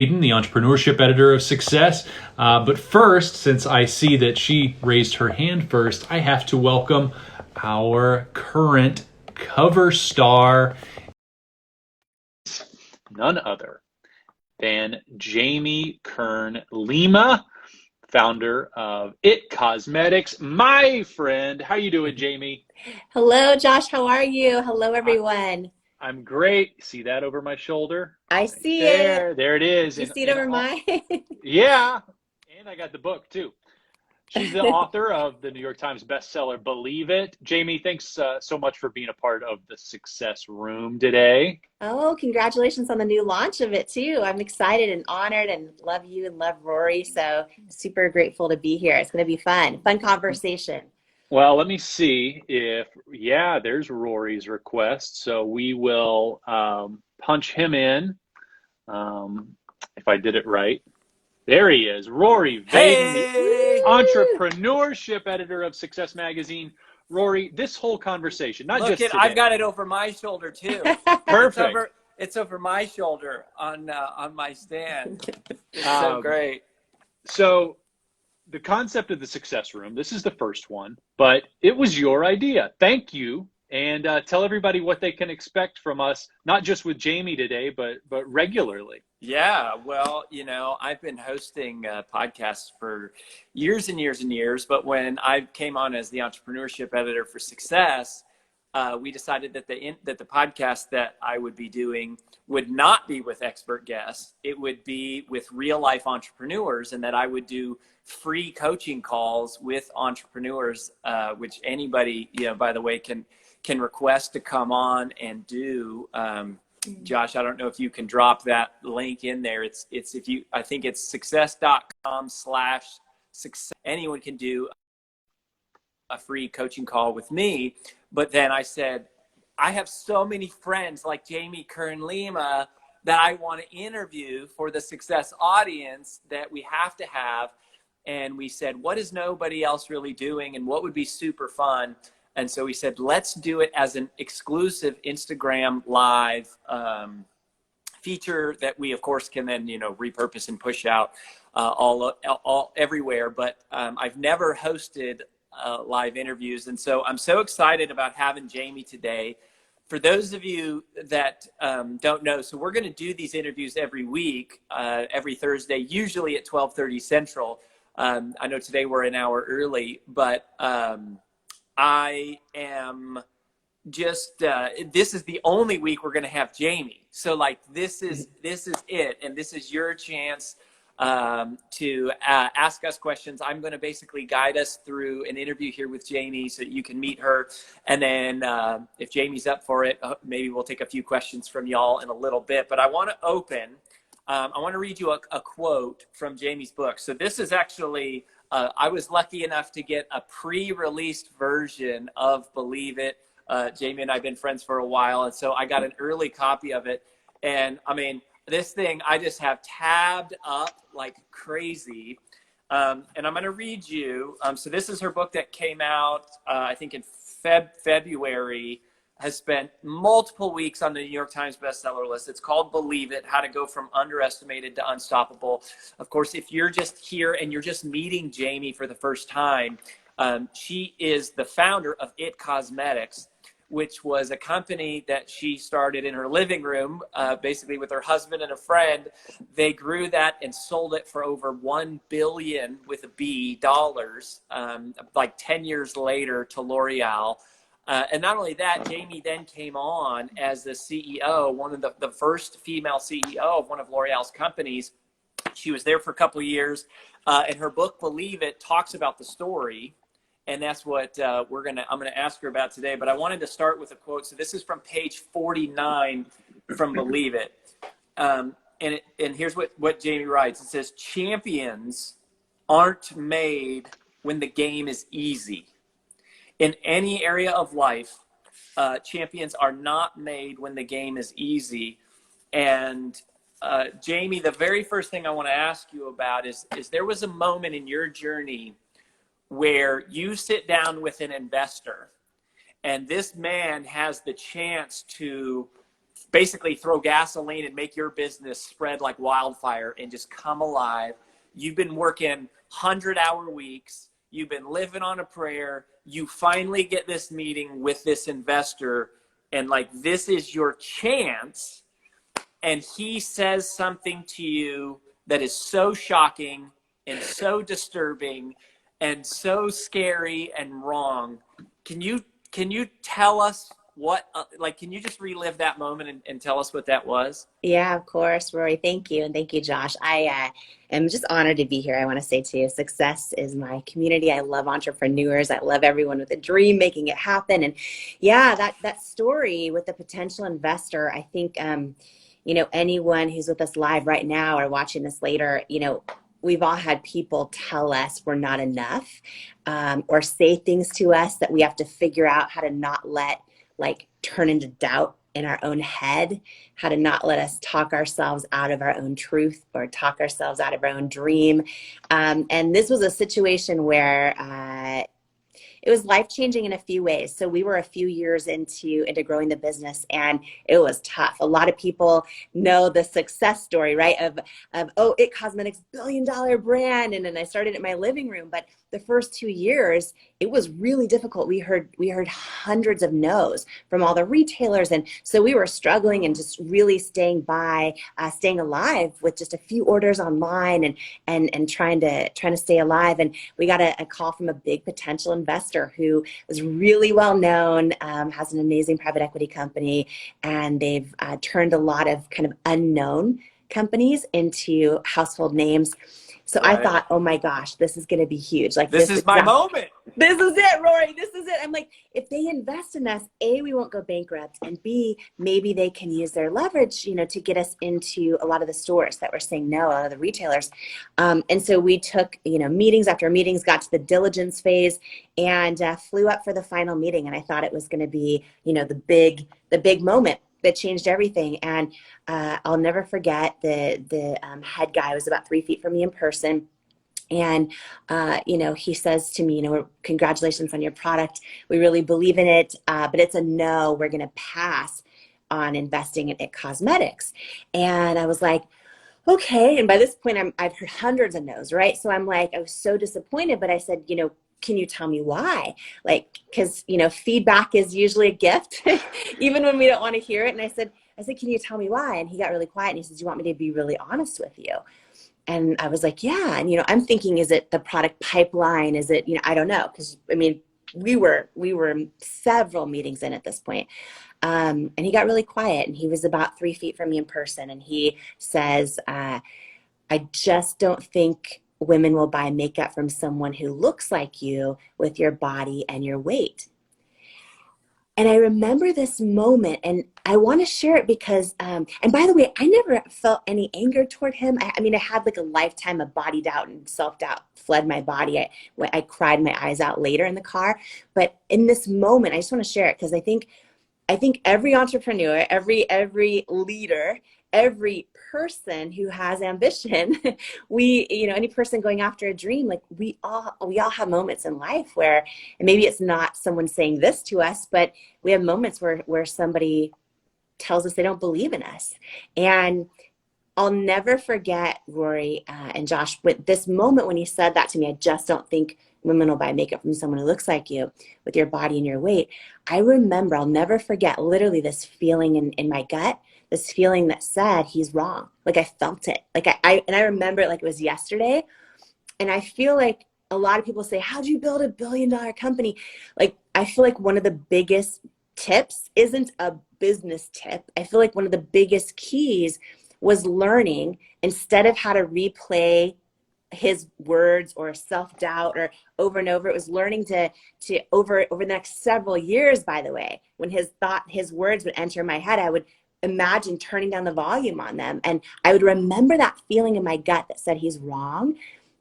Hayden, the entrepreneurship editor of Success. But first, since I see that she raised her hand first, I have to welcome our current cover star, none other than Jamie Kern Lima, founder of It Cosmetics. My friend, how you doing, Jamie? Hello, Josh. How are you? Hello, everyone. I'm great. See that over my shoulder? I Right see it. there it is. You see it over mine? Yeah, and I got the book too. She's the author of the New York Times bestseller, Believe It. Jamie, thanks so much for being a part of the Success Room today. Oh, congratulations on the new launch of it too. I'm excited and honored and love you and love Rory. So super grateful to be here. It's going to be fun. Fun conversation. Well, let me see if, yeah, there's Rory's request. So we will punch him in if I did it right. There he is, Rory Vaden, the Hey! entrepreneurship editor of Success Magazine. Rory, this whole conversation, not Look, just I've today. got it over my shoulder too. Perfect. It's over my shoulder on my stand. It's so great. So the concept of the Success Room, this is the first one, but it was your idea. Thank you. And tell everybody what they can expect from us, not just with Jamie today, but regularly. Yeah, well, I've been hosting podcasts for years and years and years, but when I came on as the entrepreneurship editor for Success, we decided that the podcast that I would be doing would not be with expert guests. It would be with real life entrepreneurs, and that I would do free coaching calls with entrepreneurs, which anybody, by the way, can request to come on and do. Josh, I don't know if you can drop that link in there. I think it's success.com/success. Anyone can do a free coaching call with me. But then I said, I have so many friends like Jamie Kern Lima that I want to interview for the Success audience that we have to have. And we said, what is nobody else really doing? And what would be super fun? And so we said, let's do it as an exclusive Instagram live feature that we, of course, can then, repurpose and push out all everywhere. But I've never hosted live interviews. And so I'm so excited about having Jamie today. For those of you that don't know, so we're going to do these interviews every week, every Thursday, usually at 12:30 Central. I know today we're an hour early, but I am just, this is the only week we're going to have Jamie. So this is it. And this is your chance to ask us questions. I'm going to basically guide us through an interview here with Jamie so that you can meet her. And then if Jamie's up for it, maybe we'll take a few questions from y'all in a little bit. But I want to read you a quote from Jamie's book. So this is actually, I was lucky enough to get a pre-released version of Believe It. Jamie and I have been friends for a while, and so I got an early copy of it. And I mean, this thing I just have tabbed up like crazy. And I'm going to read you. So this is her book that came out, I think in February, has spent multiple weeks on the New York Times bestseller list. It's called Believe It, How to Go From Underestimated to Unstoppable. Of course, if you're just here and you're just meeting Jamie for the first time, she is the founder of It Cosmetics, which was a company that she started in her living room, basically with her husband and a friend. They grew that and sold it for over $1 billion with a B dollars, like 10 years later to L'Oreal. And not only that, Jamie then came on as the CEO, one of the first female CEO of one of L'Oreal's companies. She was there for a couple of years, and her book, Believe It, talks about the story. And that's what I'm gonna ask her about today. But I wanted to start with a quote. So this is from page 49 from Believe It. And here's what Jamie writes. It says, champions aren't made when the game is easy. In any area of life, champions are not made when the game is easy. And Jamie, the very first thing I want to ask you about is there was a moment in your journey where you sit down with an investor and this man has the chance to basically throw gasoline and make your business spread like wildfire and just come alive. You've been working 100-hour weeks. You've been living on a prayer. You finally get this meeting with this investor, and like, this is your chance. And he says something to you that is so shocking and so disturbing and so scary and wrong. Can you tell us what, like, can you just relive that moment and tell us what that was? Yeah, of course, Rory. Thank you. And thank you, Josh. I am just honored to be here. I want to say too, success is my community. I love entrepreneurs. I love everyone with a dream, making it happen. And yeah, that story with the potential investor, I think, you know, anyone who's with us live right now or watching this later, you know, we've all had people tell us we're not enough, or say things to us that we have to figure out how to not let like turn into doubt in our own head, how to not let us talk ourselves out of our own truth or talk ourselves out of our own dream. And this was a situation where it was life-changing in a few ways. So we were a few years into growing the business, and it was tough. A lot of people know the success story, right? Of oh, It Cosmetics billion-dollar brand, and then I started in my living room. But the first 2 years, it was really difficult. We heard hundreds of no's from all the retailers, and so we were struggling and just really staying alive with just a few orders online and trying to stay alive. And we got a call from a big potential investor who was really well known, has an amazing private equity company, and they've turned a lot of kind of unknown companies into household names. So Right. I thought, oh my gosh, this is going to be huge. Like this is my moment. This is it, Rory. This is it. I'm like, if they invest in us, A, we won't go bankrupt, and B, maybe they can use their leverage, you know, to get us into a lot of the stores that were saying no, a lot of the retailers. And so we took, you know, meetings after meetings, got to the diligence phase, and flew up for the final meeting. And I thought it was going to be, you know, the big moment that changed everything. And I'll never forget the head guy was about 3 feet from me in person. And, you know, he says to me, you know, congratulations on your product. We really believe in it, but it's a no. We're going to pass on investing in It Cosmetics. And I was like, okay. And by this point, I've heard hundreds of no's, right? So I'm like, I was so disappointed, but I said, you know, can you tell me why? Like, because, you know, feedback is usually a gift, even when we don't want to hear it. And I said, can you tell me why? And he got really quiet and he says, do you want me to be really honest with you? And I was like, yeah. And, you know, I'm thinking, is it the product pipeline? Is it, you know, I don't know. Because, I mean, we were several meetings in at this point. And he got really quiet, and he was about 3 feet from me in person. And he says, I just don't think women will buy makeup from someone who looks like you with your body and your weight. And I remember this moment, and I want to share it because, and by the way, I never felt any anger toward him. I mean, I had like a lifetime of body doubt and self-doubt fled my body. I cried my eyes out later in the car. But in this moment, I just want to share it because I think every entrepreneur, every leader, every person who has ambition, you know, any person going after a dream, like we all have moments in life where, and maybe it's not someone saying this to us, but we have moments where somebody tells us they don't believe in us. And I'll never forget, Rory and Josh, with this moment when he said that to me. I just don't think women will buy makeup from someone who looks like you with your body and your weight. I remember, I'll never forget, literally this feeling in my gut, this feeling that said he's wrong. Like I felt it. Like I remember it like it was yesterday. And I feel like a lot of people say, how'd you build $1 billion company? Like, I feel like one of the biggest tips isn't a business tip. I feel like one of the biggest keys was learning, instead of how to replay his words or self-doubt or over and over, it was learning to over the next several years, by the way, when his words would enter my head, I would imagine turning down the volume on them. And I would remember that feeling in my gut that said he's wrong.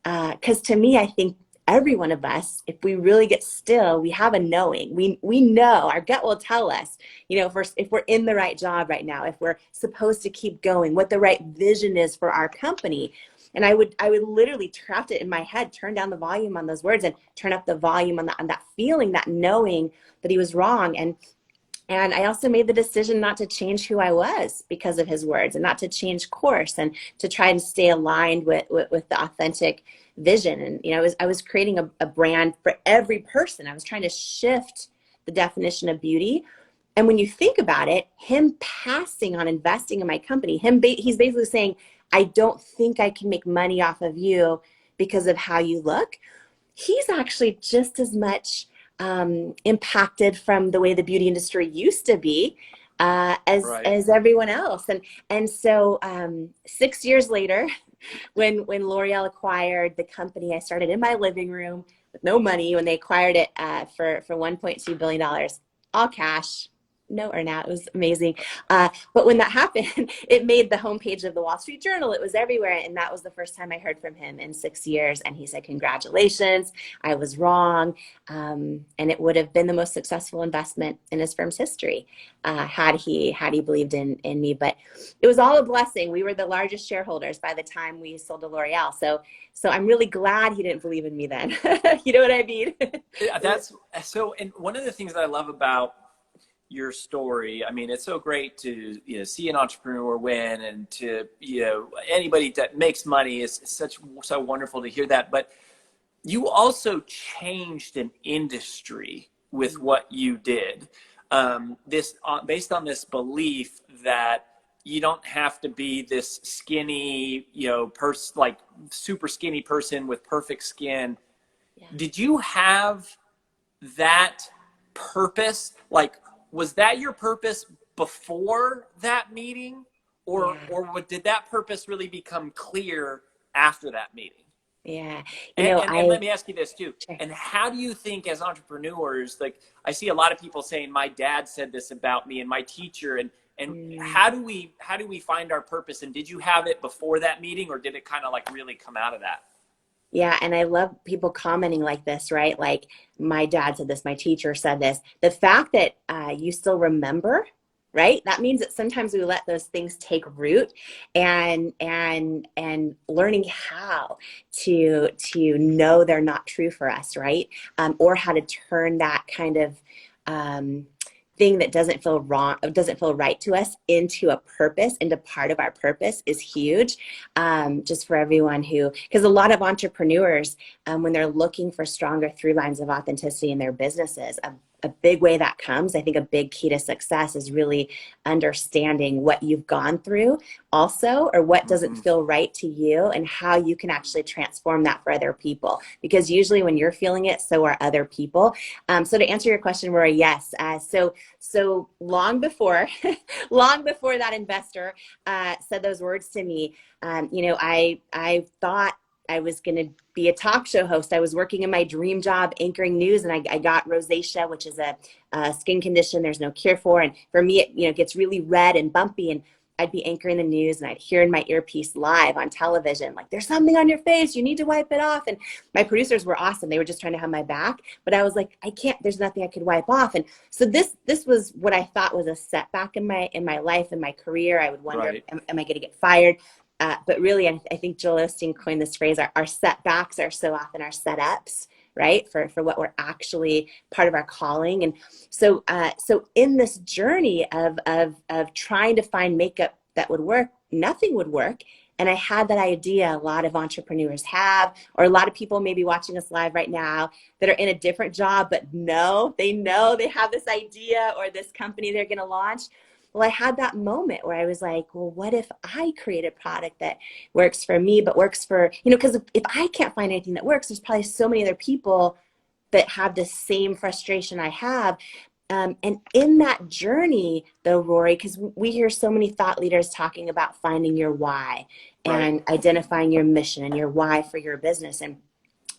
Because to me, I think every one of us, if we really get still, we have a knowing. We know, our gut will tell us, you know, if we're in the right job right now, if we're supposed to keep going, what the right vision is for our company. And I would literally trapped it in my head, turn down the volume on those words and turn up the volume on that feeling, that knowing that he was wrong. And And I also made the decision not to change who I was because of his words, and not to change course, and to try and stay aligned with the authentic vision. And, I was creating a brand for every person. I was trying to shift the definition of beauty. And when you think about it, him passing on investing in my company, he's basically saying, I don't think I can make money off of you because of how you look. He's actually just as much impacted from the way the beauty industry used to be as everyone else. And so 6 years later, when L'Oreal acquired the company, I started in my living room with no money when they acquired it for $1.2 billion, all cash. No earnout. It was amazing. But when that happened, it made the homepage of the Wall Street Journal. It was everywhere. And that was the first time I heard from him in 6 years. And he said, congratulations, I was wrong. And it would have been the most successful investment in his firm's history had he believed in me. But it was all a blessing. We were the largest shareholders by the time we sold to L'Oreal. So I'm really glad he didn't believe in me then. You know what I mean? That's so. And one of the things that I love about your story, I mean, it's so great to see an entrepreneur win, and to anybody that makes money is so wonderful to hear that. But you also changed an industry with what you did. This based on this belief that you don't have to be this skinny, like super skinny person with perfect skin. Yeah. Did you have that purpose? Like, was that your purpose before that meeting, or did that purpose really become clear after that meeting? Yeah. And let me ask you this too. Sure. And how do you think, as entrepreneurs, like, I see a lot of people saying, my dad said this about me, and my teacher, and how do we find our purpose? And did you have it before that meeting, or did it kind of like really come out of that? Yeah, and I love people commenting like this, right? Like, my dad said this, my teacher said this. The fact that you still remember, right? That means that sometimes we let those things take root, and learning how to know they're not true for us, right? Or how to turn that kind of thing that doesn't feel wrong, doesn't feel right to us, into a purpose, into part of our purpose, is huge. Just for everyone because a lot of entrepreneurs, when they're looking for stronger through lines of authenticity in their businesses, a big way that comes, I think a big key to success is really understanding what you've gone through also, or what doesn't feel right to you, and how you can actually transform that for other people. Because usually when you're feeling it, so are other people. So to answer your question, Rory, yes. So long before, long before that investor said those words to me, I thought I was going to be a talk show host. I was working in my dream job, anchoring news, and I got rosacea, which is a skin condition there's no cure for. And for me, it gets really red and bumpy, and I'd be anchoring the news, and I'd hear in my earpiece live on television, like, there's something on your face, you need to wipe it off. And my producers were awesome. They were just trying to have my back, but I was like, I can't, there's nothing I could wipe off. And so this was what I thought was a setback in my life, in my career. I would wonder, Right. am I going to get fired? But really, I think Joel Osteen coined this phrase, our setbacks are so often our setups, right? For what we're actually part of our calling. And so in this journey of trying to find makeup that would work, nothing would work. And I had that idea a lot of entrepreneurs have, or a lot of people maybe watching us live right now that are in a different job, but they know they have this idea or this company they're going to launch. Well, I had that moment where I was like, well, what if I create a product that works for me, but works for, because if I can't find anything that works, there's probably so many other people that have the same frustration I have. And in that journey, though, Rory, because we hear so many thought leaders talking about finding your why, and identifying your mission and your why for your business. And,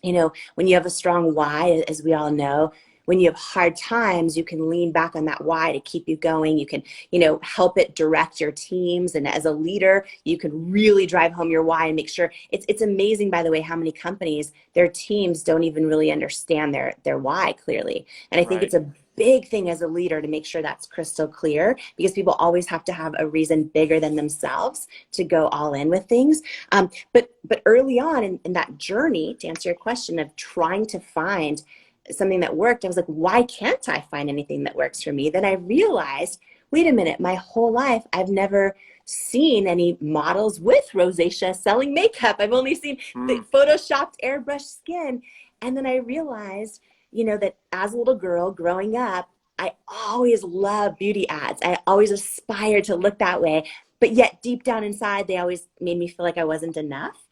when you have a strong why, as we all know, when you have hard times, you can lean back on that why to keep you going. You can, help it direct your teams. And as a leader, you can really drive home your why and make sure it's amazing, by the way, how many companies, their teams don't even really understand their why clearly. And I think it's a big thing as a leader to make sure that's crystal clear, because people always have to have a reason bigger than themselves to go all in with things. But early on in that journey, to answer your question of trying to find something that worked, I was like, why can't I find anything that works for me? Then I realized, wait a minute, my whole life, I've never seen any models with rosacea selling makeup. I've only seen the photoshopped airbrushed skin. And then I realized, that as a little girl growing up, I always loved beauty ads. I always aspired to look that way. But yet deep down inside, they always made me feel like I wasn't enough.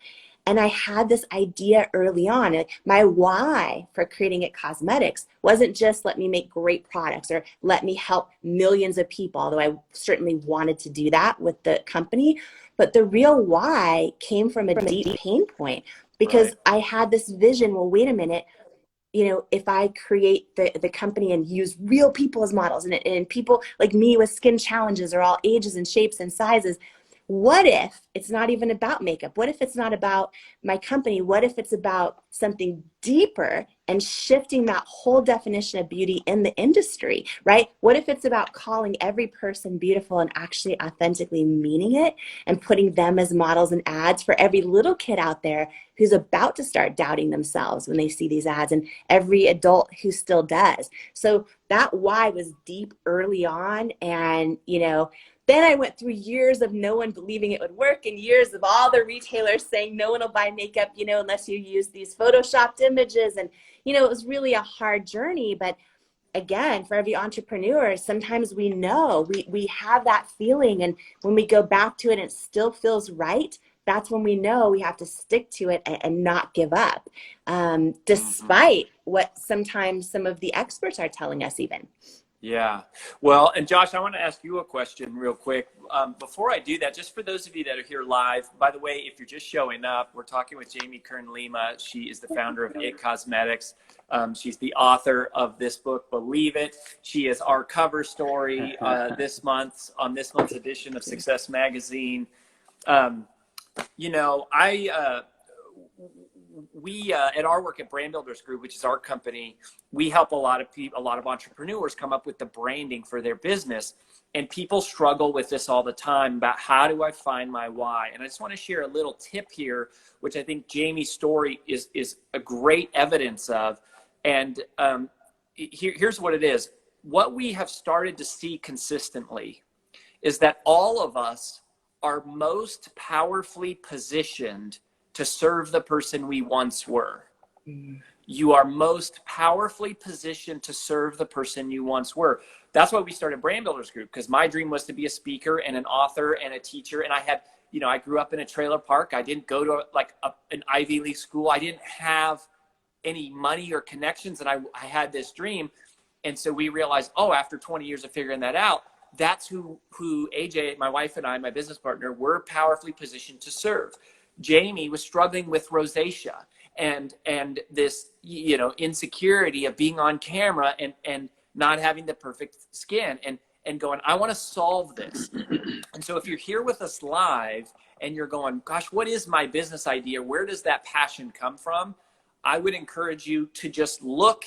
And I had this idea early on. Like, my why for creating It Cosmetics wasn't just let me make great products or let me help millions of people, although I certainly wanted to do that with the company. But the real why came from a deep pain point, because I had this vision, well, wait a minute, if I create the company and use real people as models, and people like me with skin challenges are all ages and shapes and sizes, what if it's not even about makeup? What if it's not about my company? What if it's about something deeper and shifting that whole definition of beauty in the industry, right? What if it's about calling every person beautiful and actually authentically meaning it and putting them as models and ads for every little kid out there who's about to start doubting themselves when they see these ads, and every adult who still does. So that why was deep early on. And, then I went through years of no one believing it would work, and years of all the retailers saying no one will buy makeup, unless you use these photoshopped images. And, it was really a hard journey. But again, for every entrepreneur, sometimes we know we have that feeling. And when we go back to it and it still feels right, that's when we know we have to stick to it and not give up, despite what sometimes some of the experts are telling us even. Yeah. Well, and Josh, I want to ask you a question real quick. Before I do that, just for those of you that are here live, by the way, if you're just showing up, we're talking with Jamie Kern Lima. She is the founder of It Cosmetics. She's the author of this book, Believe It. She is our cover story this month's edition of Success Magazine. We at our work at Brand Builders Group, which is our company, we help a lot of people, a lot of entrepreneurs come up with the branding for their business. And people struggle with this all the time about, how do I find my why? And I just want to share a little tip here, which I think Jamie's story is a great evidence of. And here's what it is. What we have started to see consistently is that all of us are most powerfully positioned to serve the person we once were. You are most powerfully positioned to serve the person you once were. That's why we started Brand Builders Group, because my dream was to be a speaker and an author and a teacher. And I had, I grew up in a trailer park. I didn't go to an Ivy League school. I didn't have any money or connections, and I had this dream. And so we realized, after 20 years of figuring that out, that's who AJ, my wife, and I, my business partner, were powerfully positioned to serve. Jamie was struggling with rosacea and this, insecurity of being on camera and not having the perfect skin and going, I want to solve this. And so if you're here with us live and you're going, gosh, what is my business idea? Where does that passion come from? I would encourage you to just look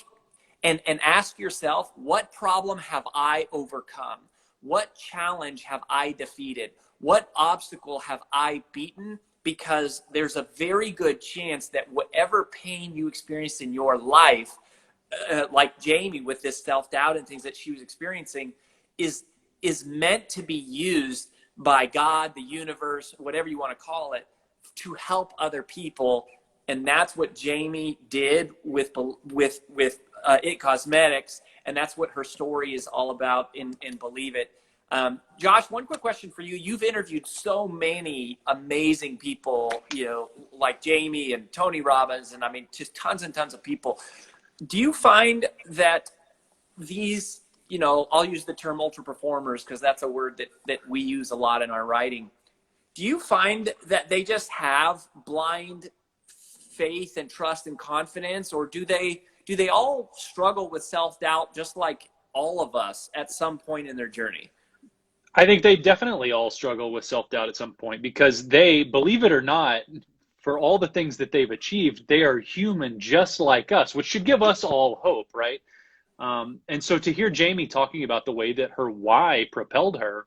and ask yourself, what problem have I overcome? What challenge have I defeated? What obstacle have I beaten? Because there's a very good chance that whatever pain you experienced in your life, like Jamie with this self-doubt and things that she was experiencing, is meant to be used by God, the universe, whatever you want to call it, to help other people. And that's what Jamie did with It Cosmetics, and that's what her story is all about in Believe It. Josh, one quick question for you. You've interviewed so many amazing people, like Jamie and Tony Robbins, and just tons and tons of people. Do you find that these, I'll use the term ultra performers because that's a word that we use a lot in our writing. Do you find that they just have blind faith and trust and confidence, or do they all struggle with self-doubt just like all of us at some point in their journey? I think they definitely all struggle with self-doubt at some point, because they, believe it or not, for all the things that they've achieved, they are human just like us, which should give us all hope, right? And so to hear Jamie talking about the way that her why propelled her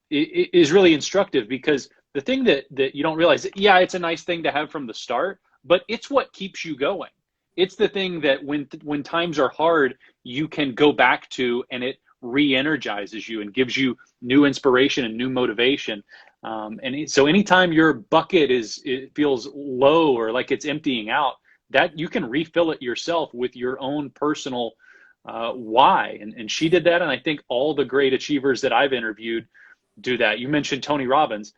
is really instructive, because the thing that you don't realize, yeah, it's a nice thing to have from the start, but it's what keeps you going. it's the thing that when times are hard, you can go back to, and it re-energizes you and gives you new inspiration and new motivation. So anytime your bucket it feels low or like it's emptying out, that you can refill it yourself with your own personal why. And she did that, and I think all the great achievers that I've interviewed do that. You mentioned Tony Robbins.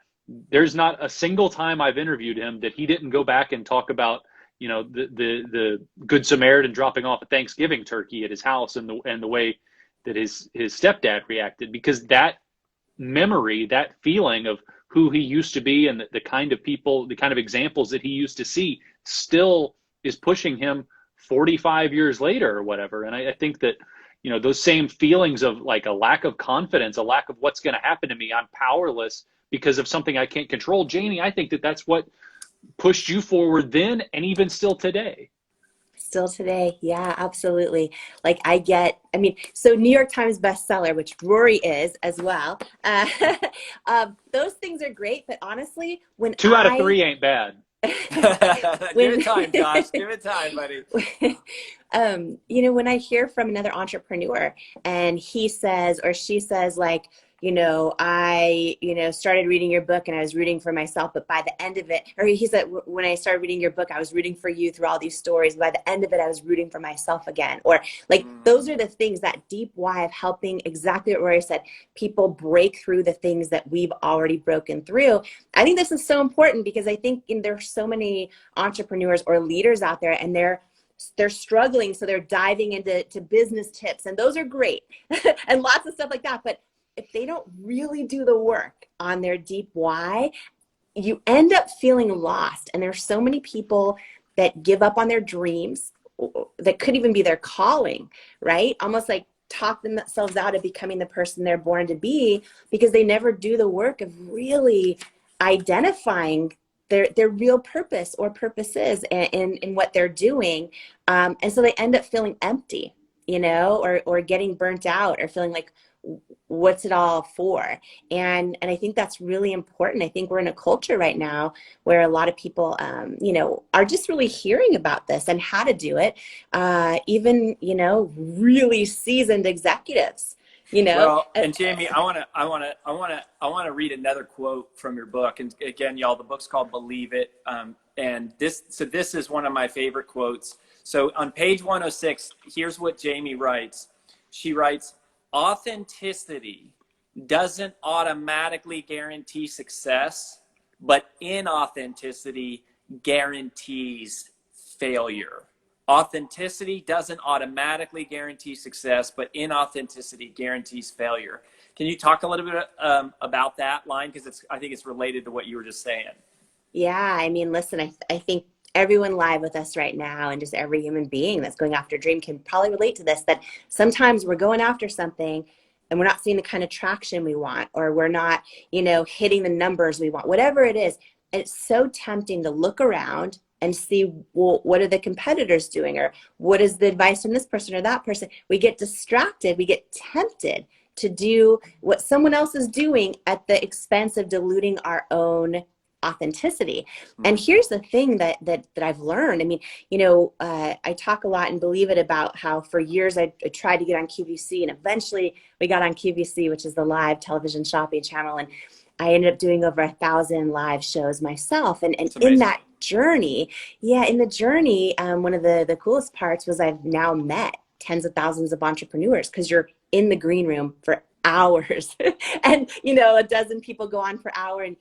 There's not a single time I've interviewed him that he didn't go back and talk about, the Good Samaritan dropping off a Thanksgiving turkey at his house, and the way that his stepdad reacted, because that memory, that feeling of who he used to be, and the kind of people, the kind of examples that he used to see, still is pushing him 45 years later or whatever. And I think that, those same feelings of like a lack of confidence, a lack of what's going to happen to me, I'm powerless because of something I can't control. Jamie, I think that that's what pushed you forward then, and even still today. Still today. Yeah, absolutely. Like so New York Times bestseller, which Rory is as well. Those things are great, but honestly, when 2 out of 3 ain't bad. Give it time, Josh. Give it time, buddy. When I hear from another entrepreneur and he says or she says, like, I, started reading your book and I was rooting for myself, but by the end of it, or he said, when I started reading your book, I was rooting for you through all these stories. By the end of it, I was rooting for myself again. Or like, those are the things, that deep why of helping, exactly what Rory said, people break through the things that we've already broken through. I think this is so important because I think there's so many entrepreneurs or leaders out there, and they're struggling. So they're diving into business tips, and those are great and lots of stuff like that. But if they don't really do the work on their deep why, you end up feeling lost. And there's so many people that give up on their dreams that could even be their calling, right? Almost like talk themselves out of becoming the person they're born to be, because they never do the work of really identifying their real purpose or purposes in what they're doing. And so they end up feeling empty, or getting burnt out, or feeling like, what's it all for? And I think that's really important. I think we're in a culture right now where a lot of people, are just really hearing about this and how to do it. Even, really seasoned executives, Well, and Jamie, I want to read another quote from your book. And again, y'all, the book's called Believe It. And this is one of my favorite quotes. So on page 106, here's what Jamie writes. She writes, "Authenticity doesn't automatically guarantee success, but inauthenticity guarantees failure." Authenticity doesn't automatically guarantee success, but inauthenticity guarantees failure. Can you talk a little bit about that line? Because I think it's related to what you were just saying. Yeah, I mean, listen, I think everyone live with us right now, and just every human being that's going after a dream, can probably relate to this, that sometimes we're going after something and we're not seeing the kind of traction we want, or we're not, hitting the numbers we want, whatever it is. And it's so tempting to look around and see, well, what are the competitors doing? Or what is the advice from this person or that person? We get distracted. We get tempted to do what someone else is doing at the expense of diluting our own authenticity. And here's the thing that I've learned. I mean, I talk a lot and Believe It about how for years I tried to get on QVC, and eventually we got on QVC, which is the live television shopping channel. And I ended up doing over 1,000 live shows myself. And in that journey, one of the coolest parts was I've now met tens of thousands of entrepreneurs, because you're in the green room for hours and a dozen people go on for hour, and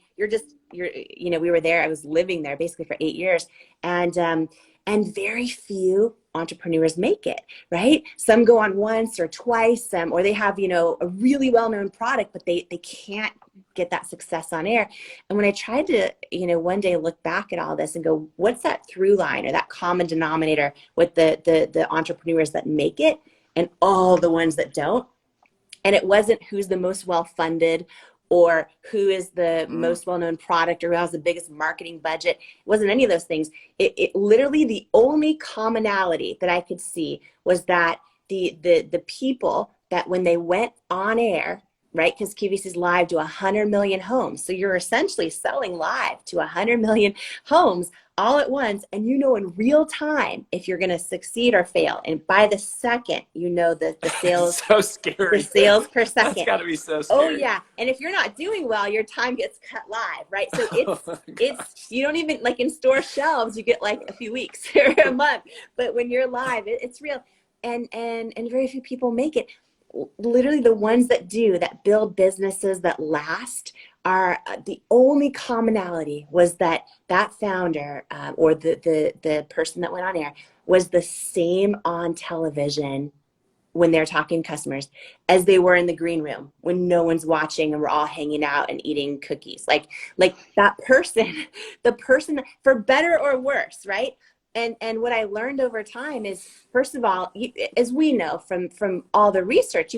we were there. I was living there basically for 8 years, and very few entrepreneurs make it, right? Some go on once or twice, or they have a really well-known product, but they can't get that success on air. And when I tried to one day look back at all this and go, what's that through line or that common denominator with the entrepreneurs that make it and all the ones that don't? And it wasn't who's the most well-funded, or who is the most well-known product, or who has the biggest marketing budget. It wasn't any of those things. It literally, the only commonality that I could see was that the people that when they went on air right? Because QVC is live to 100 million homes. So you're essentially selling live to 100 million homes all at once. And you know in real time if you're going to succeed or fail. And by the second, you know the sales, So scary. the sales per That's second. got to be so scary. Oh yeah. And if you're not doing well, your time gets cut live, right? So it's you don't even, like in store shelves, you get like a few weeks or a month. But when you're live, it's real. And very few people make it. Literally the ones that build businesses that last are the only commonality was that founder or the person that went on air was the same on television when they're talking to customers as they were in the green room when no one's watching and we're all hanging out and eating cookies. Like that person, the person, for better or worse, right? And what I learned over time is, first of all, as we know from all the research,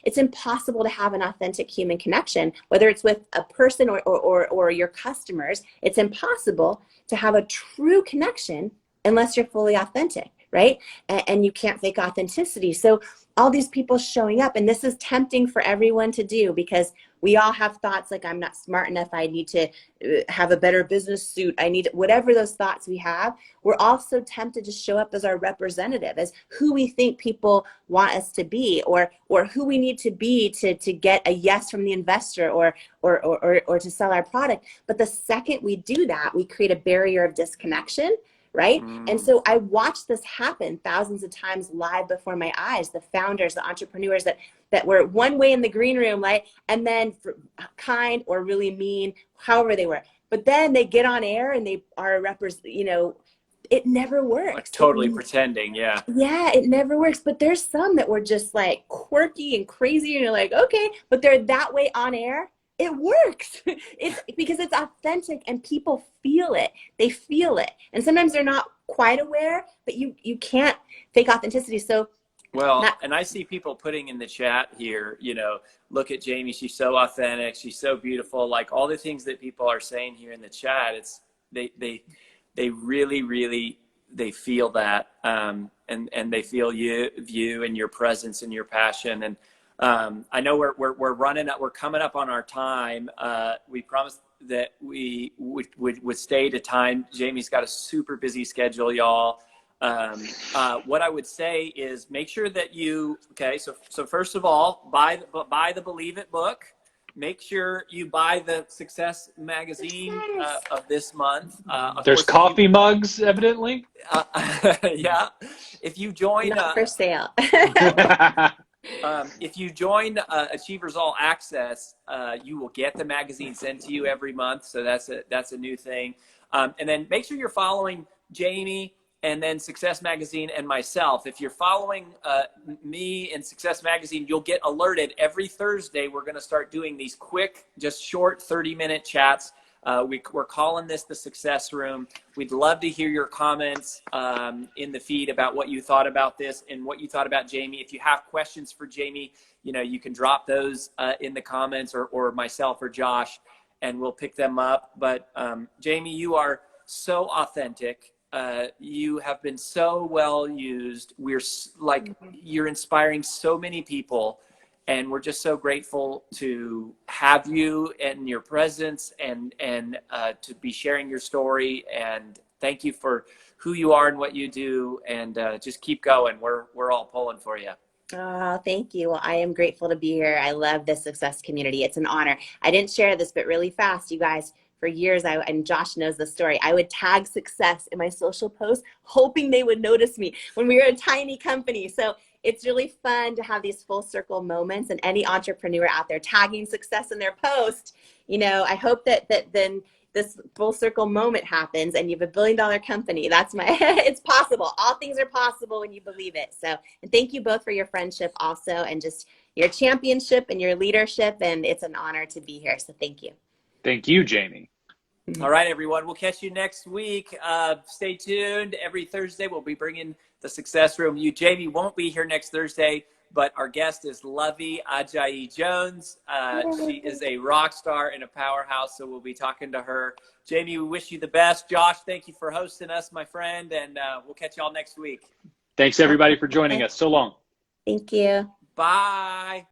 it's impossible to have an authentic human connection, whether it's with a person or your customers. It's impossible to have a true connection unless you're fully authentic, right? And you can't fake authenticity. So all these people showing up, and this is tempting for everyone to do because we all have thoughts like, I'm not smart enough, I need to have a better business suit, I need whatever those thoughts we have. We're also tempted to show up as our representative, as who we think people want us to be, or who we need to be to get a yes from the investor or to sell our product. But the second we do that, we create a barrier of disconnection, right? And so I watched this happen thousands of times live before my eyes. The founders, the entrepreneurs that were one way in the green room, right? And then kind or really mean, however they were. But then they get on air and they are it never works. Like totally pretending, yeah. Yeah, it never works. But there's some that were just like quirky and crazy, and you're like, okay, but they're that way on air. It works. It's because it's authentic and people feel it. They feel it. And sometimes they're not quite aware, but you can't fake authenticity. So and I see people putting in the chat here, look at Jamie, she's so authentic, she's so beautiful, like all the things that people are saying here in the chat. It's they really, really, they feel that, and they feel you and your presence and your passion. And I know we're coming up on our time. We promised that we would stay to time. Jamie's got a super busy schedule, y'all. What I would say is make sure that so first of all, buy the Believe It book. Make sure you buy the Success magazine of this month. There's coffee mugs, evidently. Yeah. If you join, not for sale. If you join Achievers All Access, you will get the magazine sent to you every month. So that's a new thing. And then make sure you're following Jamie and then Success Magazine and myself. If you're following me and Success Magazine, you'll get alerted every Thursday. We're going to start doing these quick, just short 30-minute chats. We're calling this the Success Room. We'd love to hear your comments in the feed about what you thought about this and what you thought about Jamie. If you have questions for Jamie, you can drop those in the comments or myself or Josh, and we'll pick them up. But Jamie, you are so authentic. You have been so well used. You're inspiring so many people, and we're just so grateful to have you and your presence and to be sharing your story. And thank you for who you are and what you do, and just keep going. We're all pulling for you. Oh, thank you. Well, I am grateful to be here. I love the Success community. It's an honor. I didn't share this, but really fast, you guys, for years, and Josh knows the story, I would tag Success in my social posts, hoping they would notice me when we were a tiny company. So it's really fun to have these full circle moments, and any entrepreneur out there tagging Success in their post, I hope that then this full circle moment happens and you have $1 billion company. That's it's possible. All things are possible when you believe it. So, and thank you both for your friendship also, and just your championship and your leadership. And it's an honor to be here. So thank you. Thank you, Jamie. All right, everyone. We'll catch you next week. Stay tuned. Every Thursday, we'll be bringing the Success Room. Jamie won't be here next Thursday, but our guest is Lovey Ajayi Jones. She is a rock star and a powerhouse, so we'll be talking to her. Jamie, we wish you the best. Josh, thank you for hosting us, my friend, and we'll catch y'all next week. Thanks, everybody, for joining us. So long. Thank you. Bye.